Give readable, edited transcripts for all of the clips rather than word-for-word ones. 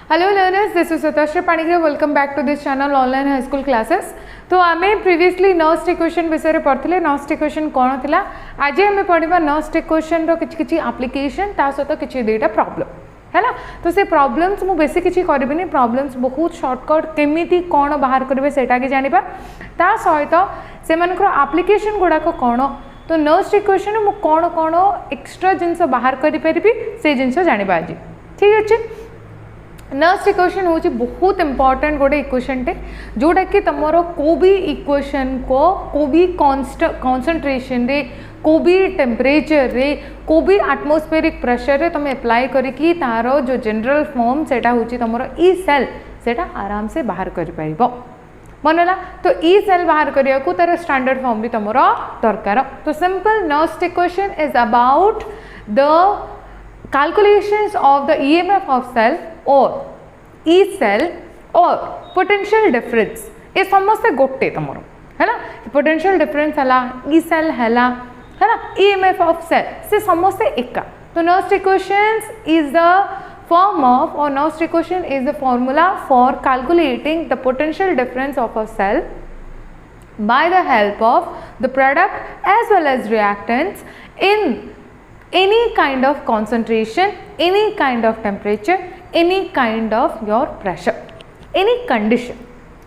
Hello learners, this is Satashree Panigra. Welcome back to this channel online high school classes. तो आमे previously Nernst equation विषय रे पढ़थिले. Nernst equation कोन थिला? आज आमे पढ़िबा नर्स्ट इक्वेशन रो किछि किछि एप्लीकेशन ता सहित किछि देटा प्रॉब्लम हैला. तो से प्रॉब्लम्स मु बेसी किछि करबिनी. प्रॉब्लम्स बहुत शॉर्टकट केमिति कोन बाहर करबे सेटा के जानिबा. ता सहित से मानकर एप्लीकेशन गुडा को कोन तो नर्स्ट इक्वेशन मु कोन कोन एक्स्ट्रा जिंस बाहर करि परिबी से जिंस जानिबा आज. ठीक अछि. नर्स्ट इक्वेशन हूँ बहुत इंपॉर्टेंट गोटे इक्वेशन टे जोटा कि तुमर को भी इक्वेशन को भी कॉन्सेंट्रेशन रे को भी टेम्परेचर रे को भी एटमॉस्फेरिक प्रेशर रे तुम अप्लाई करिकी तार जो जनरल फॉर्म सेटा हूँ तुमर ई सेल सेटा आराम से बाहर कर पारिबो. मनला तो ई सेल बाहर करिया को तार स्टैंडर्ड फॉर्म भी तुमर दरकार. तो simple Nernst equation is about the calculations of the EMF of cell or E cell or potential difference. ये समस्ते गोटे तमरो है ना. potential difference हला E cell हला है ना. EMF of cell से समस्ते एका. तो nurst equations is the form of or nurst equation is the formula for calculating the potential difference of a cell by the help of the product as well as reactants in any kind of concentration, any kind of temperature, any kind of your pressure, any condition.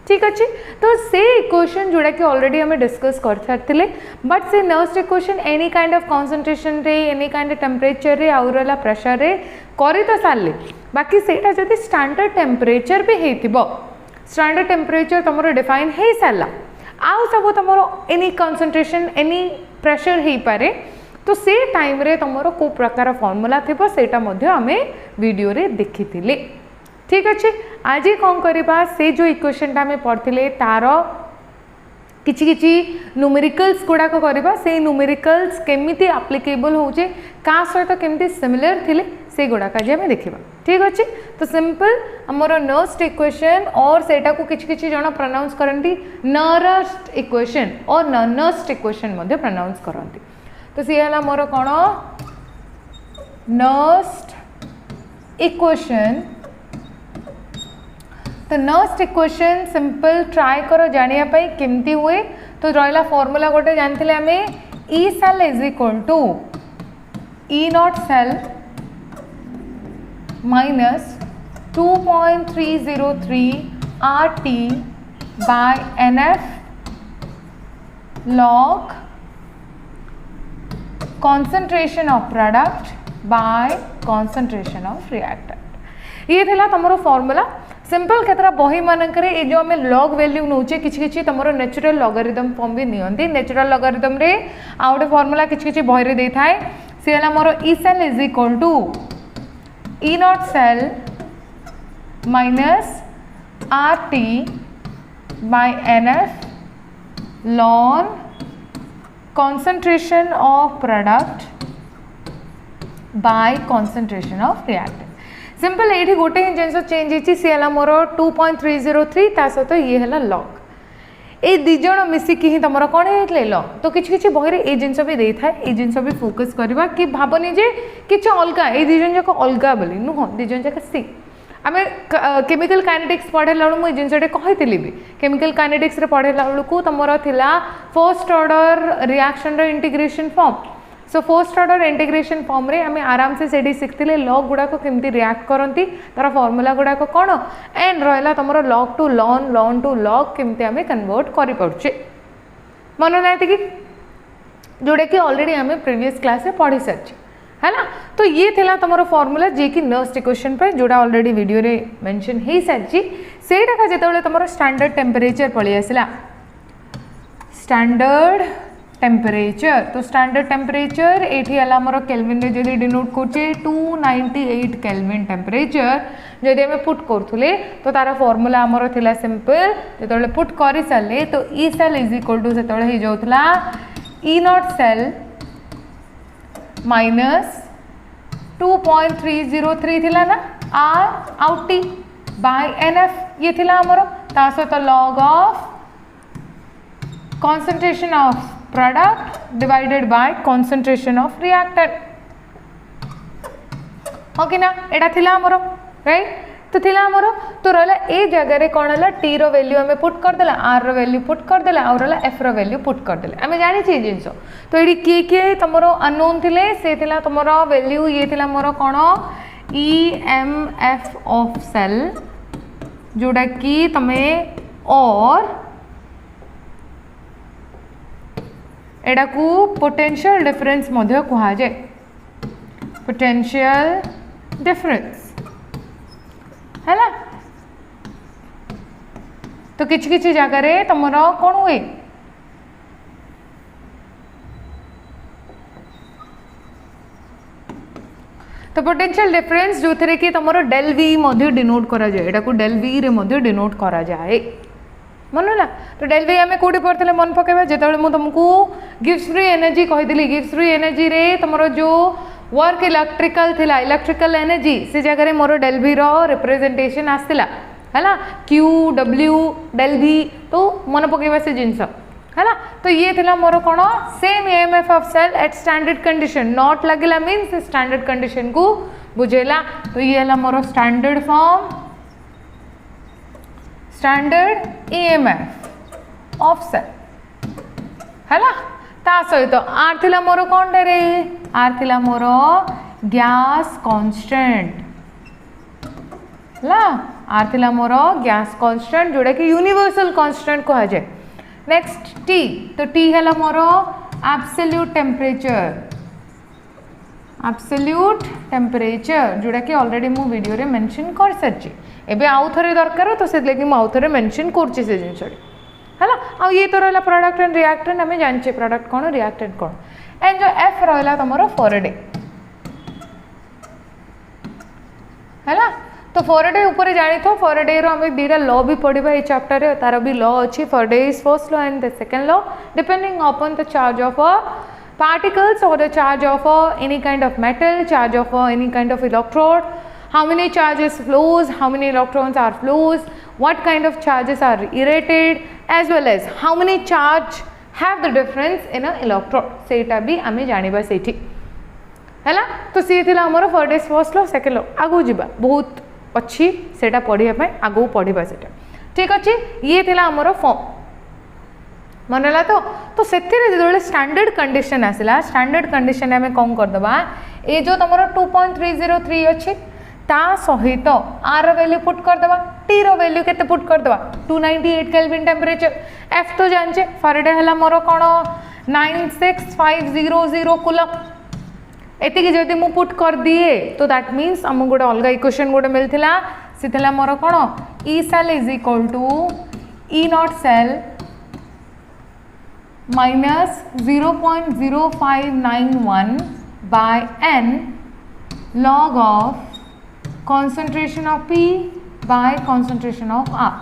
ठीक अच्छे. तो से equation जोड़ा कि already हमें discuss कर सारे but से Nernst equation any kind of concentration रे एनी काइंड ऑफ टेम्परेचर रे आउरला प्रेशर रे करी तो सारे बाकी सेटा जदि स्टैंडर्ड टेम्परेचर भी हेतिबो स्टैंडर्ड टेम्परेचर तुमरो डिफाइन हे साला आउ सब तुमरो एनी कॉन्सेंट्रेशन एनी प्रेशर हे पारे. तो से टाइम रे तुमरो को प्रकार फॉर्मूला थिबो सेटा मध्ये हमें वीडियो रे देखिथिले. ठीक अच्छे. आज कौन करबा से जो इक्वेशन टा हमें पढ़थिले तार किछि किछि न्यूमेरिकल्स गुडा को करबा. से न्यूमेरिकल्स केमिति एप्लीकेबल होचे का सहित केमिति सिमिलर थिले से गुडा का जे हमें देखिबा. ठीक अच्छे. तो सिंपल हमरो नर्स्ट इक्वेशन और सेटा को किछि किछि जण प्रोनाउंस करंती नर्स्ट इक्वेशन और नर्स्ट इक्वेशन मध्ये प्रोनाउंस करंती. तो सी है मोर कौन नर्स्ट इक्वेशन. तो नर्स्ट इक्वेशन सिंपल ट्राई करो जानिया पाई केमती हुए. तो रहा फॉर्मूला गोटे जानते आम E cell is equal to E naught cell minus 2.303 RT by NF log concentration of product by concentration of reactant. ये थिला तमरो फॉर्मूला. सिंपल केतरा बही मानक रे ए जो हमें लॉग वैल्यू नौचे किछि किछि तमरो नेचुरल लॉगरिथम फॉर्म भी नियंती. नेचुरल लॉगरिथम रे आउटे फॉर्मूला किछि किछि बही रे दे थाए. से हला मोर E cell is equal to E naught cell minus RT by NF ln concentration of product by concentration of reactant. Simple ये गोटे ही जिन चेंज होती सी है मोर 2.303 ता सहित ये है लॉग ए दिज मिसिकी ही तुम कौन है लॉग. तो किसी किसी बही रे ए जिनस भी दे था ए जिनस भी फोकस करवा कि भावनी जे किसी अलग ए दिजन जाक अलग बोली नुह दिजन जाक सी आम केमिकल काइनेटिक्स पढ़ेला मुझे जिनटे कही भी केमिकल काइनेटिक्स पढ़ेला बेलू तुम थिला फर्स्ट ऑर्डर रिएक्शन रो integration form. So first order integration form रे हमें आराम से सेठी शिखते लॉग गुड़ाक केमती रिएक्ट करती तार फॉर्मूला गुड़ाक कौन एंड रहा तुम log to ln ln to log केमती आम कन्वर्ट कर पारे. मन ना कि जोटा कि ऑलरेडी आम प्रीवियस क्लास रे पढ़ी सारी है ना. तो ये थिला तुमरो फॉर्मूला जे कि नर्स्ट इक्वेशन पे जोड़ा ऑलरेडी वीडियो रे मेंशन हे सारी सेटा का जेतेबेले तुमरो स्टैंडर्ड टेम्परेचर पळी आसिला स्टैंडर्ड टेम्परेचर. तो स्टैंडर्ड टेम्परेचर एठी हला मोर केल्विन रे जदी डिनोट करछे 298 केल्विन टेम्परेचर जदी हमें पुट करथुले तो तारा फॉर्मूला हमरो थिला सिंपल जेतेबेले पुट करि साले तो E cell is equal to सेतेबेले हे जाउतला ई नॉट सेल माइनस 2.303 थिला ना RT बाय NF ये थिला हमरो ता सहित log of concentration of product divided by concentration of reactant. Okay ना एटा थिला हमरो राइट. तो थिला हमर तो रहला ए जगह रे कोन हला टी रो वैल्यू हमें पुट कर देला आर रो वैल्यू पुट कर देला और रहला एफ रो वैल्यू पुट कर देला हमें जानि छी जिंसो तो एडी के तमरो अननोन थिले से थिला तमरो वैल्यू ये थिला मोर कोन EMF ऑफ सेल जोड़ा कि तमे और एडा को पोटेंशियल डिफरेंस मध्य कहा जाए पोटेंशियल डिफरेंस है ना तो किछि किछि जगह रे तमरो कोन हुए तो पोटेंशियल डिफरेंस जो थे कि तमरो डेल वी मध्य डिनोट करा जाए एटा को डेल वी रे मध्य डिनोट करा जाए मन ना तो डेल वी आम कौटी पढ़ते मन पकेबा जो मुझे तुमको गिव्स फ्री एनर्जी कहीदी गिव्स फ्री एनर्जी रे तुम जो वर्क इलेक्ट्रिकल थिला इलेक्ट्रिकल एनर्जी से जगह मोर डेल वी रो रिप्रेजेंटेशन आसला है ना क्यू डब्ल्यू डेल वी तो मन पकेबा से जिनस है ना तो ये थिला मोर कौन same EMF of cell at standard condition naught लगेला मीन्स स्टैंडर्ड कंडीशन को बुझेला तो ये है मोर standard form standard EMF of cell है ना ता सहित आर थिला मोर कौन रे आर थिला मोर गैस कांस्टेंट ला आर थिला मोर गैस कांस्टेंट जोड़ा कि यूनिवर्सल कांस्टेंट कहा जाए नेक्स्ट टी तो टी है मोर एब्सोल्यूट टेम्परेचर जोड़ा कि ऑलरेडी मु वीडियो रे मेंशन कर सारी एबे आउ थरे दरकार तो से लगी आउ थरे मेंशन करछि से जिंस है ना आ ये तो रहला प्रोडक्ट एंड रिएक्टेंट हमें जानचे प्रोडक्ट कौन रिएक्टेंट कौन एंड जो एफ रहला तमरो फैराडे है ना तो फैराडे ऊपर जानी तो फैराडे रो हमें दीटा लॉ भी पढ़िबा ए चैप्टर रे तार भी लॉ अछि Faraday is first law and the second law depending upon the charge of a particles or the charge of any kind of metal, charge of any kind of electrode, how many charges flows, how many electrons are flows, what kind of charges are irradiated, as well as how many charge have the difference in a electrode. सेटा भी आमे जानिबा सेठी हैला तो सी थिला हमर Faraday's first law second law आगो जिबा बहुत अच्छी सेटा पढ़िया पे आगो पढ़िबा सेटा ठीक अछि ये थिला हमर फॉर्म मनला तो से जो स्टैंडर्ड कंडीशन आसला स्टैंडर्ड कंडीशन आम कौन करदे ये जो तुम 2.303 अच्छी ता सहित आर वैल्यू पुट करदे टी रो वैल्यू केते पुट करदे 298 केल्विन टेम्परेचर एफ तो जानचे फैराडे हला मोर कोन 96500 कूलम एतिकी जदि मु पुट कर दिए तो दैट मीन्स आम गोटे अलग इक्वेशन गोटे मिलता से मोर कोन E cell is equal to E naught cell minus 0.0591 by n log of concentration of P by concentration of R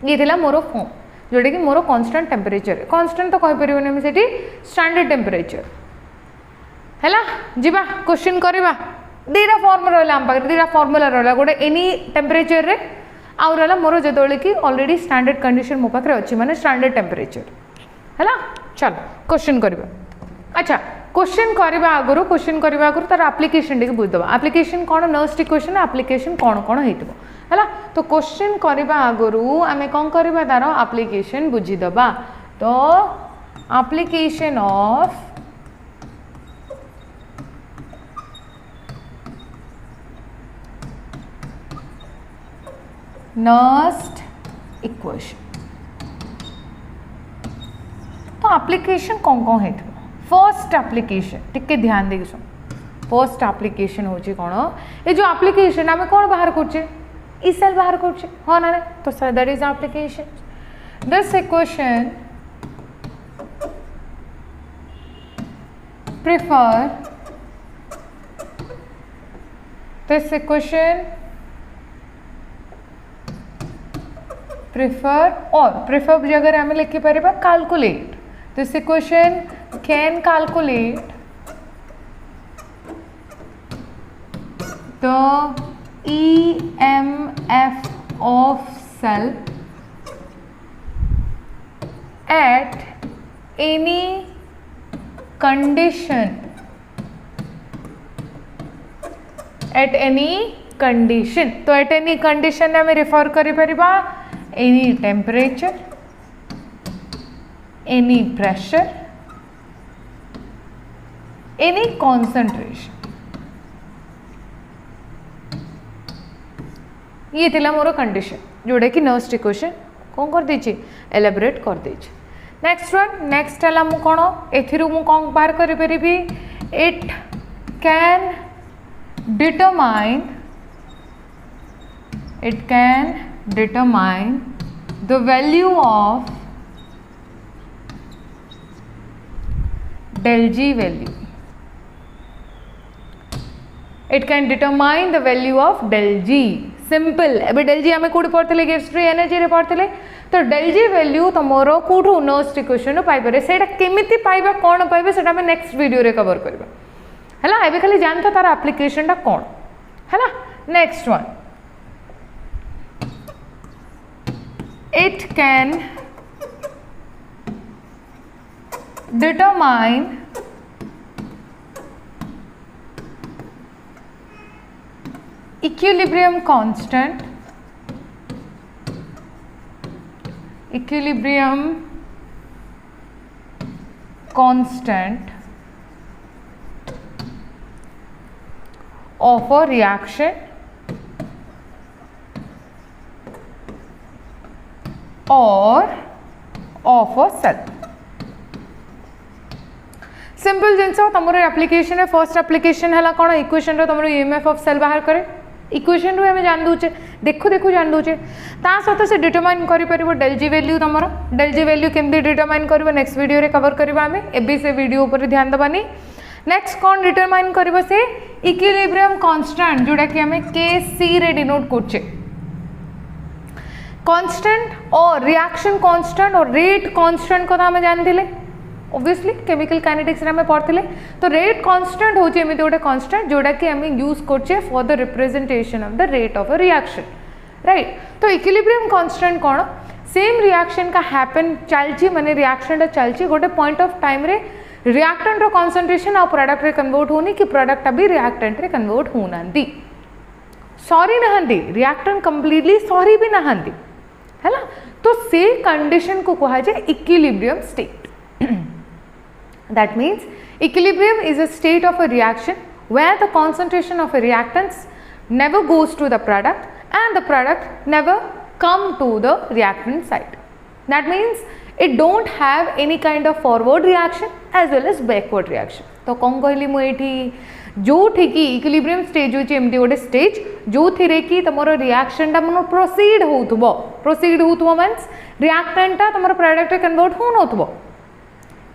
ये थिला मोर फॉर्म जोड़ा कि मोर कांस्टेंट टेम्परेचर कांस्टेंट तो कहि परिबोनी हम सेठी स्टैंडर्ड टेम्परेचर हैला जिबा क्वेश्चन करबा दीरा फॉर्मूला रहला हम पाखे दीरा फॉर्मूला रहला गोटे एनी टेम्परेचर रे आउ रहा मोर जो कि ऑलरेडी स्टैंडर्ड कंडीशन मो पाखे अच्छी माने स्टैंडर्ड टेम्परेचर है ना चलो क्वेश्चन करबा अच्छा क्वेश्चन करबा आगुरु तार एप्लिकेशन टिके बुझदबा एप्लिकेशन कौन नर्स्ट इक्वेशन एप्लिकेशन कौन कौन हेतबो हैला तो क्वेश्चन करबा आगुरु आमे कोन करबा तार एप्लिकेशन बुझीदबा तो एप्लिकेशन ऑफ नर्स्ट इक्वेशन तो एप्लिकेशन कौन कौन है फर्स्ट एप्लिकेशन टिके ध्यान देखिए सुन फर्स्ट एप्लिकेशन होची कौन ये जो एप्लिकेशन आम कौन बाहर करछे ई सेल बाहर करछे हाँ ना तो that is application this equation prefer जगह आम लिखि पार calculate this equation can calculate the EMF of cell at any condition condition तो एट एनी कंडीशन आम रेफर कर any temperature any pressure any concentration ये थिला मोर कंडीशन जोड़ा कि नर्स्ट इक्वेशन कौन कर देछि एलाबोरेट कर देछि नेक्स्ट वन नेक्स्ट है मु कौन एथिरु मु कौन बाहर कर परिबी it can determine the value of del G value. It can determine the value of del G. Simple. अबे del G हमें कोड पढ़ते ले गिव्स फ्री एनर्जी रे पढ़ते ले तो del G वैल्यू तमरो कोठो नर्स्ट इक्वेशन रो पाई पारे सेटा केमिति पाइबा कोन पाइबे सेटा हम नेक्स्ट वीडियो रे कवर करबा हला एबे खाली जानता तार एप्लीकेशन टा कोन हला next one it can determine equilibrium constant of a reaction or of a cell. Simple जिनस तुम एप्लिकेशन फर्स्ट एप्लिकेशन है कौन इक्वेशन रो तुम ईएमएफ ऑफ सेल बाहर करे इक्वेशन रू आम जान दूचे देखु देखु जान दूचे ता सहित से डिटरमाइन कर डेल जी वैल्यू तुम डेल जी वैल्यू केमती डिटरमाइन कर नेक्स्ट वीडियो रे कवर करबा आमे एबे से वीडियो ऊपर ध्यान दबानी नेक्स्ट कौन डिटरमाइन करबो से इक्विलिब्रियम कांस्टेंट जोड़ा कि हमें KC रे डिनोट करछे कांस्टेंट और रिएक्शन कांस्टेंट और रेट कांस्टेंट को हमें जान दिले ऑब्वियसली केमिकल काइनेटिक्स रे हमें पढ़ते तो रेट कांस्टेंट होचे एमिति गोटे कांस्टेंट जोड़ा कि हमें यूज करछे for the representation of the rate of a reaction right तो इक्विलिब्रियम कांस्टेंट कौन सेम रिएक्शन का हैपन चलची माने रिएक्शन चलची गोटे पॉइंट ऑफ टाइम रे रिएक्टेंट रो कंसंट्रेशन आ प्रोडक्ट रे कन्वर्ट होनी कि प्रोडक्ट अभी रिएक्टेंट रे कन्वर्ट होनांती सॉरी नहंती रिएक्टेंट कंप्लीटली सॉरी भी नहंती है ना तो से कंडीशन को कहा जाए equilibrium state That means equilibrium is a state of a reaction where the concentration of a reactants never goes to the product and the product never come to the reactant site. That means it don't have any kind of forward reaction as well as backward reaction. तो कौन कहली मु एठी जो ठिकी equilibrium stage होची एमती गोटे stage जो थिरे कि तमरो रिएक्शन टा मन प्रोसीड होउथबो मींस रिएक्टेंट टा तमरो प्रोडक्ट रे कन्वर्ट होन होथबो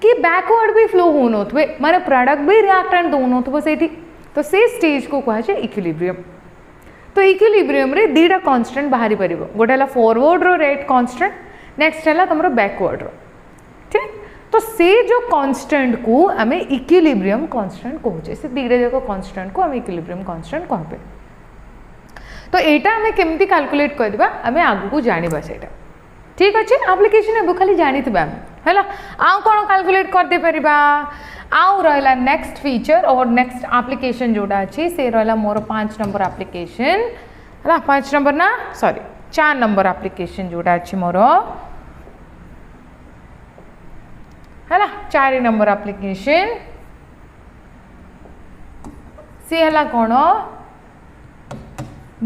कि बैकवर्ड भी फ्लो होन होथबे माने प्रोडक्ट भी रिएक्टेंट दोन होथबो सेठी तो से स्टेज को कहा जाय इक्विलिब्रियम तो इक्विलिब्रियम रे दीटा कांस्टेंट बाहरी परिबो गोटे हला फॉरवर्ड रो रेट कांस्टेंट नेक्स्ट हला तमरो बैकवर्ड रो ठीक तो से जो कांस्टेंट को हमें इक्विलिब्रियम कांस्टेंट कहूचे से दीटा जाको कांस्टेंट को हमें इक्विलिब्रियम कांस्टेंट कहबे तो एटा हमें केमती कैलकुलेट करबा हमें आगु को जानिबा सेटा ठीक अच्छे एप्लिकेशन एबो खाली जानिथिबा हैला आउ कोन कैलकुलेट कर दे परिबा आउ रहला नेक्स्ट फीचर और नेक्स्ट एप्लिकेशन जोड़ा अछि से रहला मोर 5 नंबर एप्लिकेशन हैला 5 नंबर ना सॉरी 4 नंबर एप्लिकेशन जोड़ा अछि मोर हैला 4 नंबर एप्लिकेशन से हैला कोन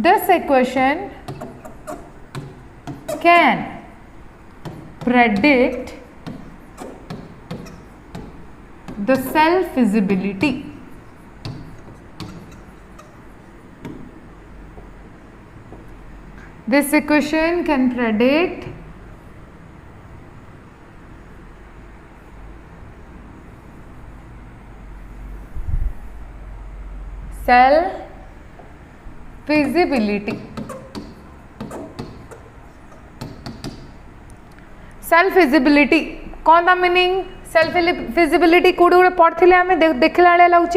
this equation can predict the cell feasibility. This equation can predict cell feasibility. Self feasibility कौन था मीनिंग सेल्फ फिजिबिलिटी कोड गोटे पढ़ी आम देखला लगुच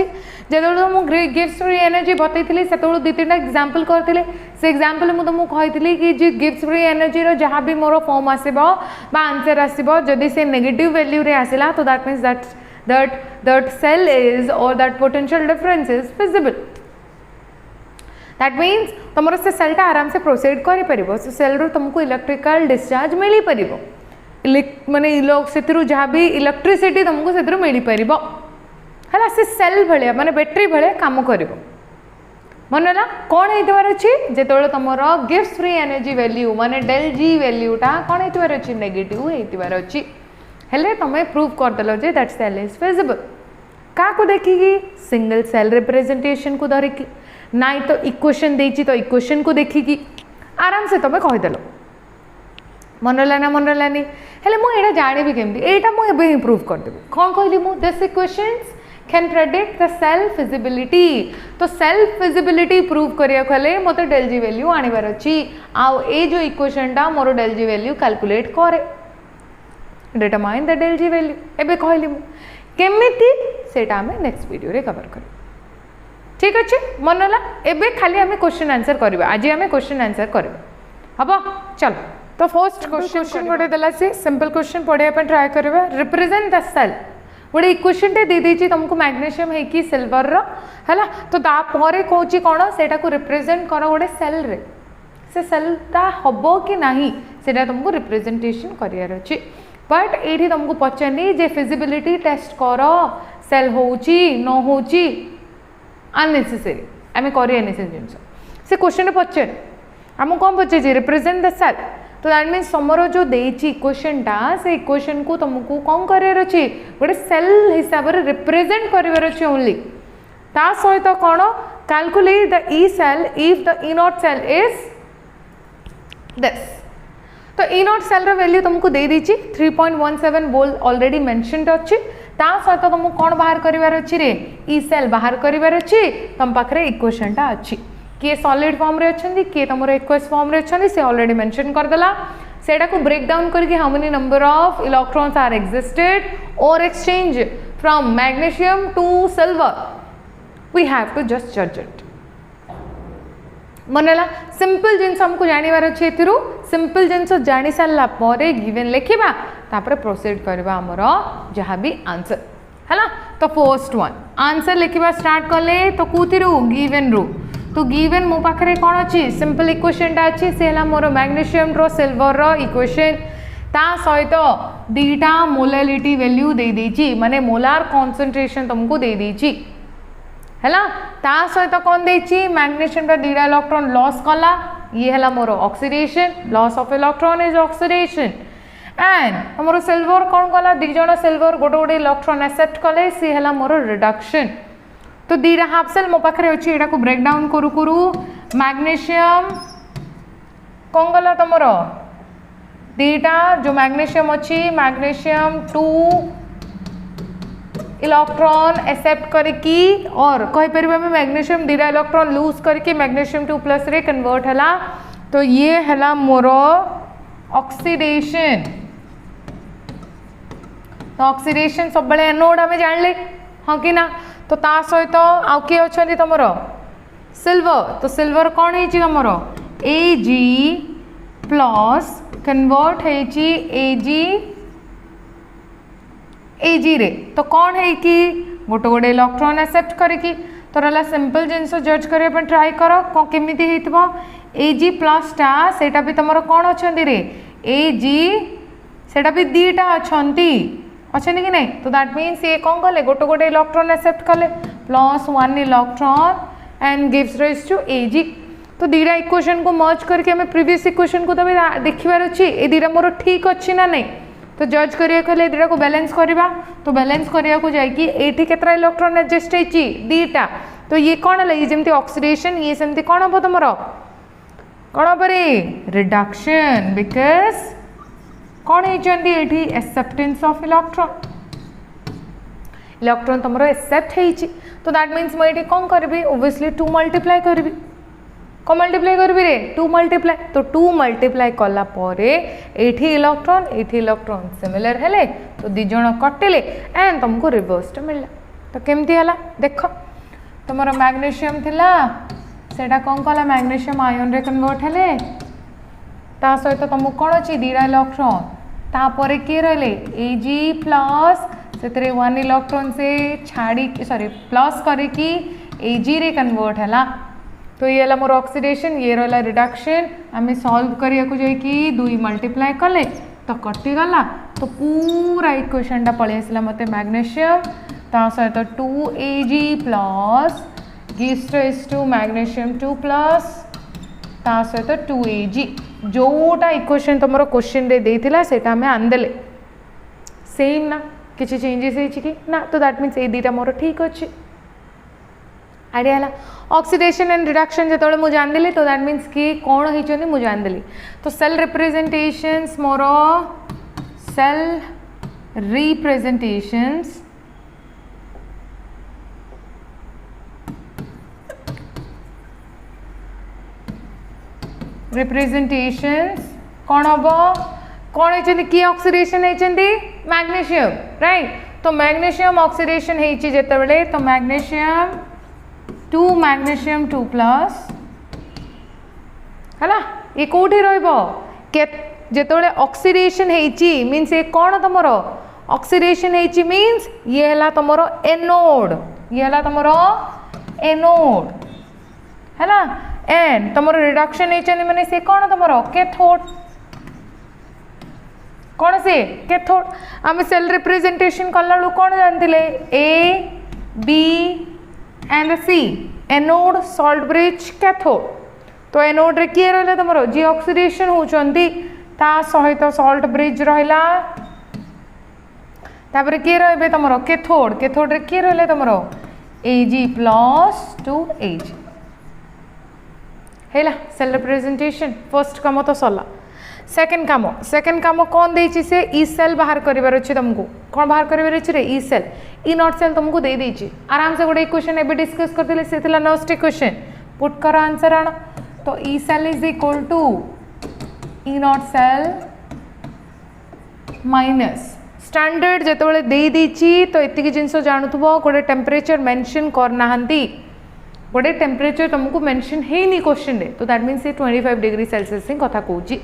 जो मुझे गिव्स फ्री एनर्जी बतई से दु तीन एग्जांपल करते से एग्जांपल मुझे तुमको कही कि जो गिव्स फ्री एनर्जी रो जहाँ भी मोर फॉर्म आसो आंसर आसो जदि से नेगेटिव वैल्यू रे आसला तो that means that cell is और that potential difference is feasible that means तुम से सेलटा आराम से प्रोसीड कर सेल रू तुमको इलेक्ट्रिकल डिस्चार्ज मिल पार माने से जहाँ भी इलेक्ट्रिसिटी तुमको से मिल पार है से सेल भाया माने बैटेरी भाया काम कर मन है कौन होतार अच्छी जो तुम गिव्स फ्री एनर्जी वैल्यू माने डेल जी वैल्यूटा कौन होतार अच्छी नेगेटिव होतार अच्छी हेले तुम प्रूव करदेल जे दैट सेल इज फिजिबल क्या को देखिकी सिंगल सेल रिप्रेजेंटेशन को धरिकी ना तो इक्वेशन देती तो इक्वेशन को देखिकी आराम से तुम कहीदेल मनला ना मनलानी हेले मुझे जानी केमती यहाँ मुझे प्रूव करदेवी कौन कहली मु this equations can predict the self feasibility तो सेल्फ फिजिबिलिटी प्रूव करें मत डेल जी वैल्यू आनबार अच्छी आउ ए जो इक्वेशनटा मोर डेल जी वैल्यू कैलकुलेट करे determine the del G value एबे कहली मु केमिति सेटा हमें नेक्स्ट वीडियो रे कवर कर ठीक अच्छे मनला एबे खाली हमें क्वेश्चन आंसर करबा आज हमें क्वेश्चन आंसर करबा हबो चलो तो फर्स्ट क्वेश्चन गोटे देला से सिंपल क्वेश्चन पढ़िया पे ट्राई करबा रिप्रेजेंट द सेल गोटे इक्वेशन टे दे देची तुमको मैग्नीशियम है कि सिल्वर रो हैला तो तापर कहूँ कौन सेटा को रिप्रेजेंट कर गोटे सेल रे से सेलटा हबो कि नाही सेटा तुमको रिप्रेजेंटेशन करियार अछि बट ये तुमको पचारनी जे फिजिबिलिटी टेस्ट कर सेल होची न होची अननेसेसरी आम करें से जिन से क्वेश्चन पचार आम कौन पचार रिप्रेजेंट द सेल तो दैट मीन्स तुमर जो देची इक्वेशनटा से इक्वेशन को तुमको कौन करार अच्छे गोटे सेल हिसाब से रिप्रेजेंट करार अच्छे ओनली ता सहित कौन calculate the E cell if the E naught cell is this तो ई नॉट सेल वैल्यू तुमको दे दीची 3.17 बोल ऑलरेडी मेंशन्ड अच्छी ता सहित तुमको कौन बाहर करार अच्छी रे ई सेल बाहर करार अच्छी तुम पाखे इक्वेशनटा अच्छी किए सॉलिड फॉर्म रे अच्छी किए तुम एक्वस फॉर्म रे अच्छी से ऑलरेडी मेंशन करदेला सेटा को ब्रेक डाउन करके how many number of electrons are existed और exchange from magnesium to silver we have to just जज इट मनला सिंपल जिनस हमको जानिबार अच्छे एथिरु सिंपल जिनस जानी सारला परे गिवन लिखिबा तापर प्रोसीड करबा हमर जहाँ भी आंसर हैला तो फर्स्ट वन आंसर लिखिबा स्टार्ट कले तो कुथिरु गिवन रु तो गिवन मो पाखरे कौन अच्छी सिंपल इक्वेशनटा अच्छी से मोर मैग्नीशियम रो सिल्वर रो इक्वेशन ता सहित दीटा मोलालिटी वैल्यू दे देची माने मोलार कॉन्सेंट्रेशन तुमको दे देची हैला ता सहित कौन देची मैग्नीशियम रा दीटा इलेक्ट्रॉन लॉस कला ये हैला मोर oxidation loss of electron is oxidation and हमर सिल्वर कौन कला दी जण सिल्वर गोटे गोटे इलेक्ट्रॉन एक्सेप्ट कले से हैला मोर रिडक्शन तो दीटा हाफ सेल मो पाखे अच्छी यहाँ को ब्रेक डाउन करू करू मैग्नीशियम कौन गला तुम दीटा जो मैग्नीशियम अच्छी मैग्नीशियम 2 इलेक्ट्रॉन एक्सेप्ट करके और कहीपर मैग्नीशियम दीटा इलेक्ट्रॉन लूज करके मैग्नीशियम 2 प्लस रे कन्वर्ट है तो ये है मोर ऑक्सीडेशन तो ऑक्सीडेशन सब एनोड आम जान हाँ कि ना तो ता सहित आउ किए अच्छा तुम सिल्वर तो सिल्वर कौन है तुम ए जी प्लस कन्वर्ट है ए जी रे तो कौन है कि गोटे गोटे इलेक्ट्रॉन एक्सेप्ट करके तो रहा सिंपल जिनस जज करने ट्राई कर केमी ए जी प्लस टा सेटा भी तुम कौन अच्छा रे ए जी सेटा भी दीटा अच्छा अच्छा कि नहीं तो दैट मीन्स ये कौन कले गोटे गोटे इलेक्ट्रॉन एक्सेप्ट कले plus 1 electron and gives rise to Ag तो दीटा इक्वेशन को मर्ज करके हमें प्रीवियस इक्वेशन को तभी देखिबार अच्छी ए दीटा मोर ठीक अच्छी ना नहीं तो जज करिया दीटा को बैलेंस करवा तो बैलेंस करिया को जाइए एठी केतरा इलेक्ट्रॉन एडजस्ट होइची दीटा तो ये कौन है ये जमती ऑक्सीडेशन ये सेमती कौन हम तुम कौन हम रिडक्शन बिकज कौन होती एक्सेप्टेंस ऑफ इलेक्ट्रॉन तुम एक्सेप्ट होती तो दैट मीन्स मुझे कौन करी ओबियसली 2 मल्टीप्लाई करी कौन मल्टीप्लाई करी रे 2 मल्टीप्लाई तो 2 मल्टीप्लाई कला एठी इलेक्ट्रॉन सिमिलर हेले तो दी जण कटिले एंड तुमको रिवर्स मिलला तो केमती है देख तुम मैग्नीशियम थिला सेटा कौन कला मैग्नीशियम आयन रे कन्वर्ट हेले ता सहित तुमको कौन अच्छी दीटा इलेक्ट्रॉन तापर किए रहे एजी प्लस से 1 इलेक्ट्रॉन से छाड़ी सॉरी प्लस करके एजी रे कन्वर्ट है तो ये है मोर ऑक्सीडेशन, ये रहा रिडक्शन। आम सॉल्व करिया को जाइए 2 मल्टीप्लाई कले तो कटिगला, तो पूरा इक्वेशन टा पलि आसला मते मैग्नेशियम ता सहित 2Ag plus gives rise to magnesium 2 plus ता सहित 2Ag जोटा इक्वेशन तुम क्वेश्चन रे देथिला सेटा हमें आंदेले सेम ना, किसी चेंजेस है ना, तो दैट मीन्स ये दुटा मोर ठीक अच्छे। आइडिया है ऑक्सीडेशन एंड रिडक्शन जो मुझे जानदेली तो दैट मीन्स कि कौन होती मुझे जानदेली। तो सेल रिप्रेजेंटेशंस मोर सेल रिप्रेजेंटेशंस कौन हम कौन होती कि ऑक्सीडेशन होती मैग्नेशियम राइट। तो मैग्नेशियम ऑक्सीडेशन होती जितेबाला तो मैग्नेशियम 2 मैग्नेशियम 2 प्लस है ये कौटी रतने ऑक्सीडेशन होती मीन्स ये कौन तुम ऑक्सीडेशन होती मीन्स ये है तुम एनोड, ये है तुम एनोड है ना। एंड तुम रिडक्शन होती माने से कौन तुम कैथोड, कौन से कैथोड। आम सेल रिप्रेजेंटेशन कला कौन जानते A B and C anode salt bridge cathode. तो एनोड रे किए रहा तुम जी ऑक्सीडेशन होती सहित सॉल्ट ब्रिज रहा किए रे तुम कैथोड, कैथोड रे किए रहा तुम Ag प्लस 2Ag है सेल रिप्रेजेंटेशन। फर्स्ट काम तो सरला। सेकेंड काम कौन देछि से ई सेल बाहर करिवार अछि तुमको, कौन बाहर करिवार अछि रे E cell, E naught cell तुमको दे देछि। आराम से गोटे इक्वेशन एबे डिस्कस करथिले से थिला नेक्स्ट इक्वेशन पुट करो आंसर आनो। तो E cell is equal to E naught cell minus standard जेतबेले दे देछि तो एतिकी जिंस जानुथबो गोटे टेम्परेचर मेंशन करनाहंती, गोटे टेम्परेचर तुमको मेंशन हेनी क्वेश्चन रे, तो दैट मीन्स 25 डिग्री सेल्सियस ही कथा कहूची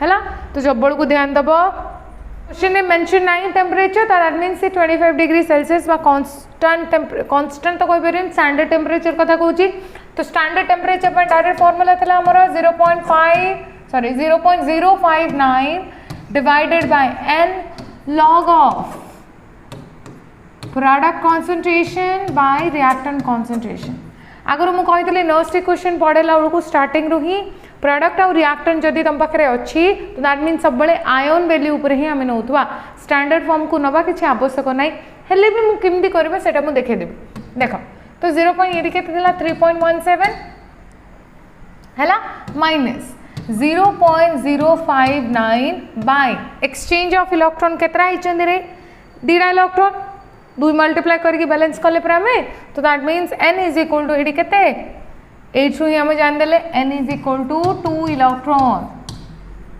है। तो जब को ध्यान दब क्वेश्चन में मेंशन नहीं टेम्परेचर तो that means 25 degree Celsius constant तो कह पारे स्टैंडर्ड टेम्परेचर कथा कहूची। तो स्टैंडर्ड टेम्परेचर पर डायरेक्ट फॉर्मूला था हमर 0.059 divided by n log of product concentration by reactant concentration. Agar मुझे कही नेक्स्ट इक्वेशन पढ़ेला बेलू स्टार्टिंग रू ही प्रोडक्ट आउ रिएक्टेंट जदि तुम पाखे अच्छी तो दैट मीन सब आयन वैल्यू उपर ही आम नौवा स्टैंडर्ड फॉर्म को नवा किसी आवश्यक ना हेल्ले भी मुझे करवा से देखेदेवी देख। तो 3.17 है minus 0.059 by exchange of electron केतरा होती रे 2 इलेक्ट्रॉन 2 मल्टीप्लाई करके बैलेंस कले पर आम तो that means n is equal to ये केते 8 ही आम जानदे n is equal to 2 electron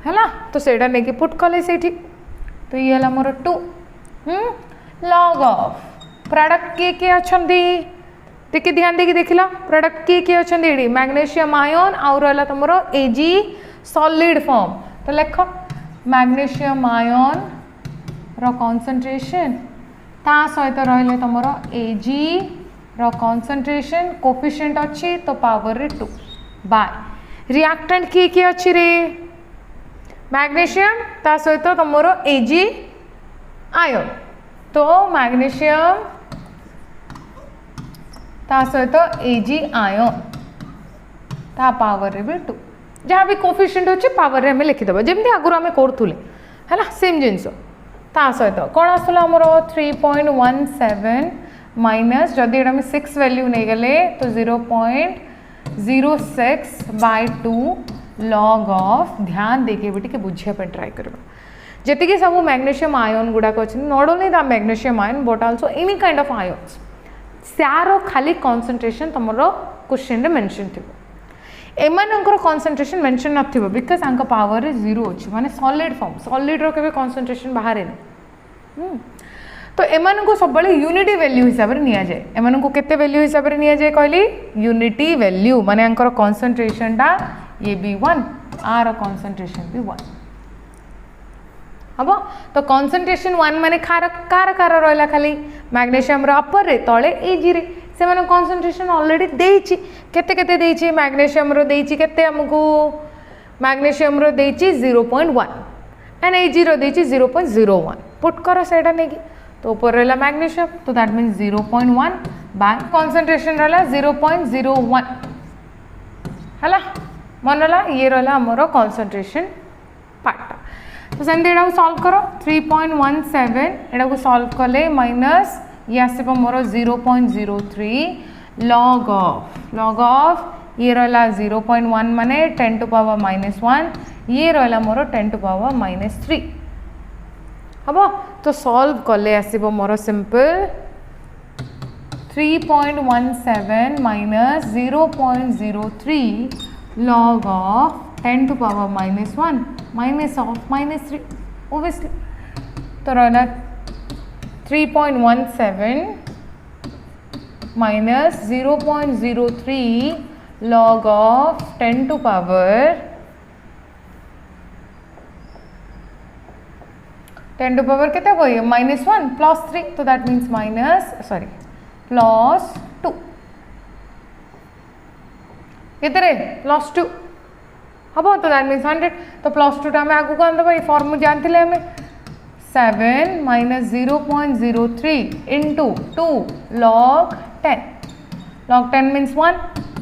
है ना। तो सेटा नहीं पुट कले से तो ये है मोर 2 लॉग ऑफ प्रोडक्ट किए अच्छा देखिए ध्यान देकी देखला प्रोडक्ट किए अच्छा ये मैग्नेशियम आयन आउ रहा तुम Ag सॉलिड फॉर्म। तो लेख मैग्नेशियम आयन रो कॉन्सेंट्रेशन ता सहित रहिले तुम Ag रो कॉन्सेंट्रेशन कोफिशिएंट अच्छी तो पावर रे 2 बाय रिएक्टेंट किए अच्छी रे मैग्नेशियम ता सहित तुम Ag आयन। तो मैग्नेशियम ता सहित Ag आयन ता पावर रे भी 2 जहाँ भी कोफिशिएंट अच्छे पावर रे हमें लिखिदेव जमी आगुरी आम करूँ है ना सेम जिनस ता सहित कौन आसला आमर 3.17 माइनस जदि आम 6 वैल्यू नहीं गले तो 0.06 बाय 2 लॉग ऑफ ध्यान देके भी टे बुझापी ट्राए कर जी सब मैग्नेशियम आयन गुड़ाक अच्छे not only the magnesium ion but also any kind of ions सार खाली कॉन्सेंट्रेशन तुम क्वेश्चन रे मेंशन थी एमानकर कॉन्सेंट्रेशन मेंशन नथिबो बिकॉज आंक पावर रे 0 अच्छी माने सॉलिड फॉर्म सॉलिड रो केबे कॉन्सेंट्रेशन बाहर तो एमान को सब यूनिटी वैल्यू हिसाब से निया जाए एमान को केते वैल्यू हिसाब से निया जाए कहली यूनिटी वैल्यू माने आंकर कॉन्सेंट्रेशन टा ये भी 1 आर कॉन्सेंट्रेशन भी 1 हम तो कॉन्सेंट्रेशन 1 माने कार कार कार रहा खाली मैग्नेशियम अपर रे तले Ag रे से माने कंसंट्रेशन ऑलरेडी देछि केते केते देछि मैग्नीशियम रो देछि केते हमकू मैग्नीशियम रो देछि 0.1 एंड एजी रो देछि 0.01 पुट करो सेटा नेकी तो ऊपर रहला मैग्नीशियम तो दैट मींस 0.1 बाय कंसंट्रेशन रहला 0.01 हला मन रहला ये रहला हमरो कंसंट्रेशन पार्ट तो सेमती एटा को सॉल्व करो 3.17 एटा को सॉल्व कले माइनस ये आसीबो मोर 0.03 log ऑफ ये रहला 0.1 माने 10 टू पावर -1 ये रहला मोर 10 टू पावर -3 हबो तो सॉल्व कले आसीबो मोर simple 3.17 minus 0.03 log of 10 to power -1 minus of -3 obviously तो रहना 3.17 minus 0.03 log of 10 to power 10 to power कितना कोई -1 plus 3 तो that means plus 2 कितने plus 2 हम तो दैट मीन्स 100 तो प्लस 2 आम आगू कौन दबा ये फॉर्म जानते हैं हमें 7 माइनस 0.03 इंटू 2 log 10 मीन्स 1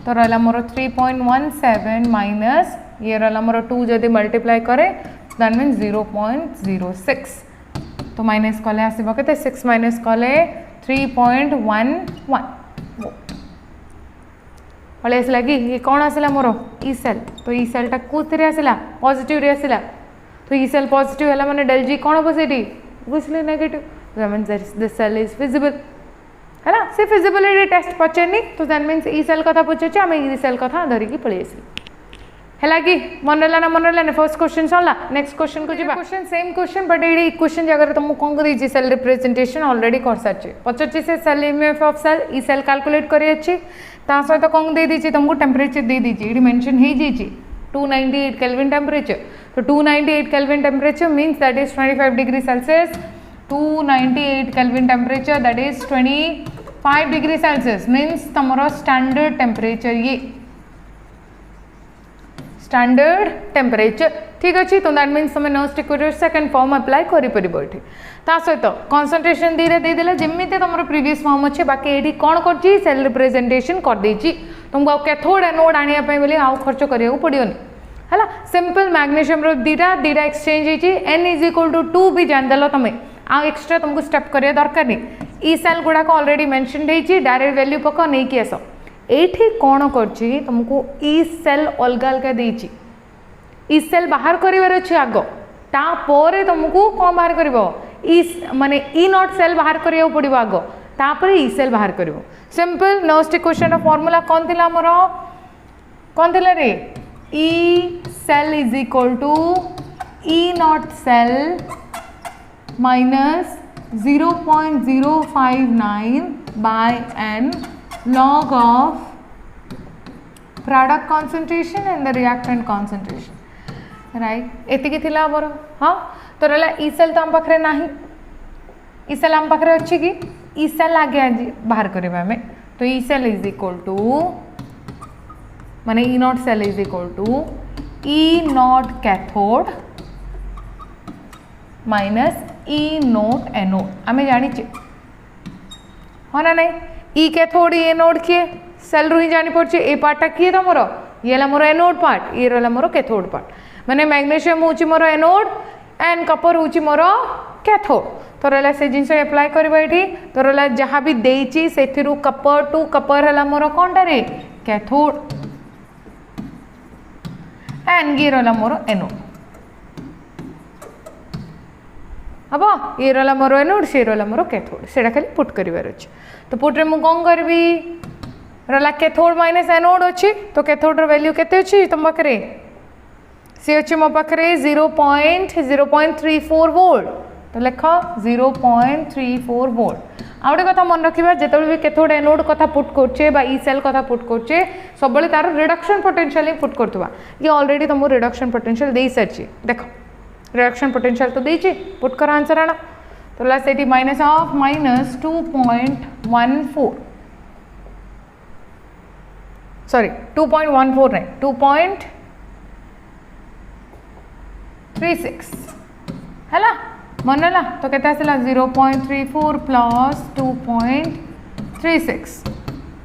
तो रहा मोर 3.17 माइनस ये रहा मोर 2 जदि मल्टीप्लाई करे दैट मीन्स 0.06 तो माइनस कले आसब के 6 माइनस कले 3.11 पलि आसला कि ये कौन आसला मोर ई सेल तो ई सेलटा कौन आसला पॉजिटिव रे आसला तो ई सेल पॉजिटिव है माने डेल जी कौन हम सेठी बुझले negative that means this cell is visible है ना से फिजिबिलिटी टेस्ट पचेनी तो दैट मींस ई सेल कथा पचेचे आम ई सेल कथा धरी की पलि आसली है कि मन रहा फर्स्ट क्वेश्चन सरला नेक्स्ट क्वेश्चन को जी क्वेश्चन सेम क्वेश्चन बट ये इक्वेशन जगह तुमको कौन कर सेल रिप्रेजेंटेशन ऑलरेडी कर सारी पचार से cell EMF of cell E cell calculate करी सहित कौन दे दी तुमको टेम्परेचर दे दीजिए ये मेंशन हो 298 केल्विन टेम्परेचर तो 298 kelvin temperature means that is 25 degree Celsius 298 kelvin temperature that is 25 degree Celsius means तुम स्टैंडर्ड टेम्परेचर ये स्टैंडर्ड टेम्परेचर ठीक अच्छे तो दैट मीन्स तुम nurse equator second form apply कर सहित कंसंट्रेशन देदेला जमी तुम प्रीवियस फॉर्म अच्छे बाकी ये कौन कर सेल रिप्रेजेंटेशन कर देची तुमको कैथोड एनोड आने बोली आउ खर्च करा पड़ोनी है सिंपल मैग्नीशियम दीटा एक्सचेंज होती n इज इक्वल टू 2 भी जानदेल तुम आ एक्सट्रा तुमको स्टेप करिया दरकार नहीं ई सेल गुड़ाक ऑलरेडी मेंशन होती डायरेक्ट वैल्यू पक नहीं कि आस एठी कौन करछि तुमको ई सेल अलग अलग देछि ई सेल बाहर करिवार अछि आगो ता पोरे तुमको कौन बाहर करिवो ई माने ई नॉट सेल बाहर करिया पड़िवो आगो तापर ई सेल बाहर करिवो सिंपल नर्स इक्वेशन रो फार्मूला कौन थिला हमर कौन थिला रे E cell is equal to E naught cell minus 0.059 by n log of product concentration and the reactant concentration right एतिकी थिला हमर हाँ तो रहा ई सेल तो आम पाखे ना ई सेल आम पाखे अच्छी कि ई सेल आगे आज बाहर करवा आम तो E cell is equal to माने E naught cell is equal to E naught cathode minus E naught anode आम जानीचे हाँ ना नहीं ई कैथोड ई एनोड किए सेल रू ही जानी पड़े ए पार्टा किए तुम ये मोर एनोड पार्ट ये रहा मोर कैथोड पार्ट माने मैग्नीशियम हूँ मोर एनोड एंड कपर हूँ मोर कैथोड तो रहा से जिन एप्लाय करवा ये तो रहा जहाँ भी देची से कपर टू कपर है मोर कौनटा रे कैथोड एंड ये रहा मोर एनोड हम ये रहा मोर एनोड से रहा मोर कैथोड से खाली पुट कर तो पुट्रे मुझे कौन करी रहा कैथोड माइनस एनोड अच्छी तो कैथोड वैल्यू केते अच्छी तुम पाखे सी अच्छी मो पाखे 0.34 वोल्ट तो लिख 0.34 वोल्ट आ गए कथा मन रखा जो भी कैथोड एनोड कथा पुट करे ई सेल कथा पुट करे सब तार रिडक्शन पोटेंशियल ही पुट करवा ये ऑलरेडी तुमको रिडक्शन पोटेंशियल दे सारी देख रिडक्शन पोटेंशियल तो देची पुट कर आंसर आना तो से माइनस ऑफ माइनस 2.14 सॉरी 2.14 नहीं 2.36 है मन है तो केते आसला 0.34 प्लस 2.36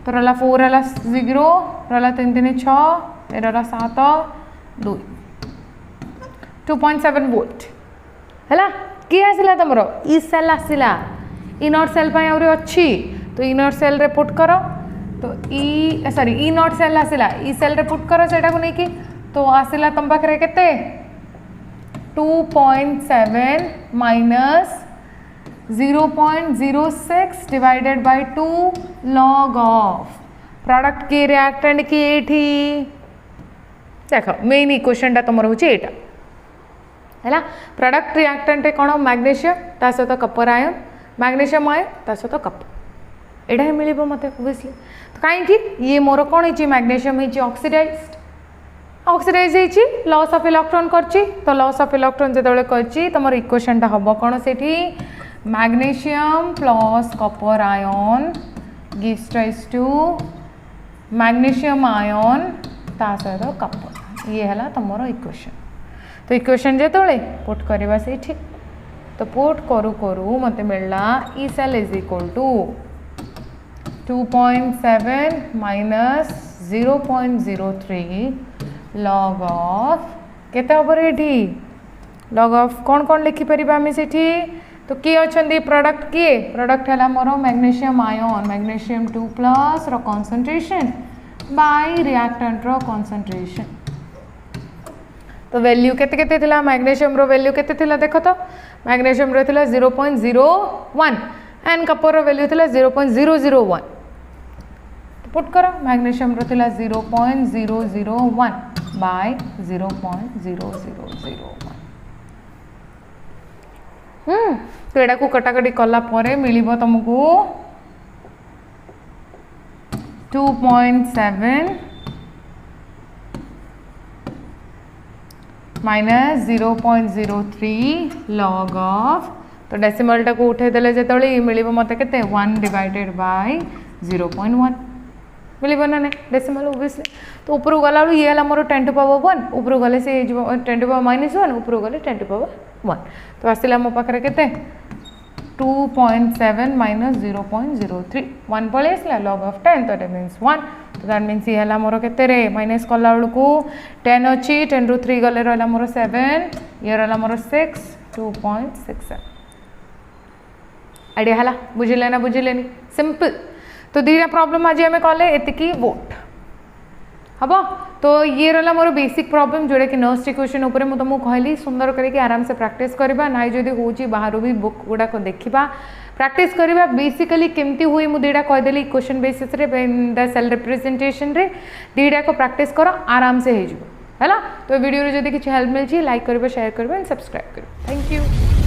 तो रहा 4 रहा 0 रहा 3 3 6 रहा 7 2 2.7 वोल्ट है किए आसला तुम ई सेल आसला ई नॉट सेल अच्छी तो ई नॉट सेल रे पुट करो तो ई सॉरी ई नॉट सेल आसला ई सेल रे पुट करो सेटा को नहीं कि तो आसला तुम पाखे केते 2.7 minus 0.06 divided by 2 log of product की रिएक्टेंट की एठी देख मेन इक्वेशन टा तुम रोचे एटा है प्रोडक्ट रिएक्टेंट कौन मैग्नेशियम ता सहित कपर आयन मैग्नेशियम आयन ता सहित कपर एटा ही मिल मत ओबियसली तो कहीं ये मोर कौन है मैग्नेशियम है ऑक्सीडाइज्ड ऑक्सीडाइज होती लॉस ऑफ इलेक्ट्रॉन करची तो लॉस ऑफ इलेक्ट्रॉन जो करची तुम इक्वेशन टा हम कौन से magnesium plus copper ion gives rise to magnesium ion ता सहित कॉपर ये है तुम इक्वेशन तो इक्वेशन जो पुट करवा से तो पुट करू करू मत मिलला E cell is equal to 2.7 minus 0.03 log of केते हम ये लॉग ऑफ कौन कौन लिखिपर आम से तो किए अच्छा प्रोडक्ट किए प्रोडक्ट है मोर magnesium ion magnesium 2 plus concentration by reactant concentration तो वैल्यू केते मैग्नेशियम रो वैल्यू केते देख तो magnesium row 0.01 and Kapoor row value 0.001 तो पुट करो मैग्नेशियम रो 0.001 बाय 0.0001 तो एडा को कटाकटी कला परे मिलिबो तुमको 2.7 माइनस 0.03 लॉग ऑफ तो डेसिमल टा को उठे देले जेतले मिलिबो मते केते 1 डिवाइडेड बाय 0.1 मिलिबो ना नहीं डेसिमल ओबियसली तो ऊपर गला ये है मोर 10 टू पावर 1 ऊपर गले से 10 टू पावर -1 ऊपर गले 10 टू पावर 1 तो आसिला मो पाखरे केते 2.7 माइनस 0.03 1 पळे आसला लॉग ऑफ 10 तो दैट मींस 1 तो दैट मींस ये है मोर केते रे माइनस कला बेलू 10 अच्छी 10 रु 3 गले रहा मोर 7 ये रहा मोर 6 2.67 आइडिया है बुझिले ना बुझिले सिंपल तो दीटा प्रॉब्लम आज आम कले एतिकी वोट हम तो ये रहा मोर बेसिक प्रॉब्लम जोड़ा कि नर्स इक्वेशन उपर मुझे तुमको कहली सुंदर करके आराम से प्रैक्टिस करवा ना जदि हूँ बाहर भी बुक गुड़ाक देखा प्रैक्टिस करवा बेसिकली केमती हुए मुझे दीटा कहीदेली इक्वेशन बेसिस रे द सेल रिप्रेजेंटेशन रे दीटा को प्रैक्टिस कर आराम से हो है तो वीडियो जब किसी हेल्प मिली लाइक करें शेयर करें एंड सब्सक्राइब करें थैंक यू।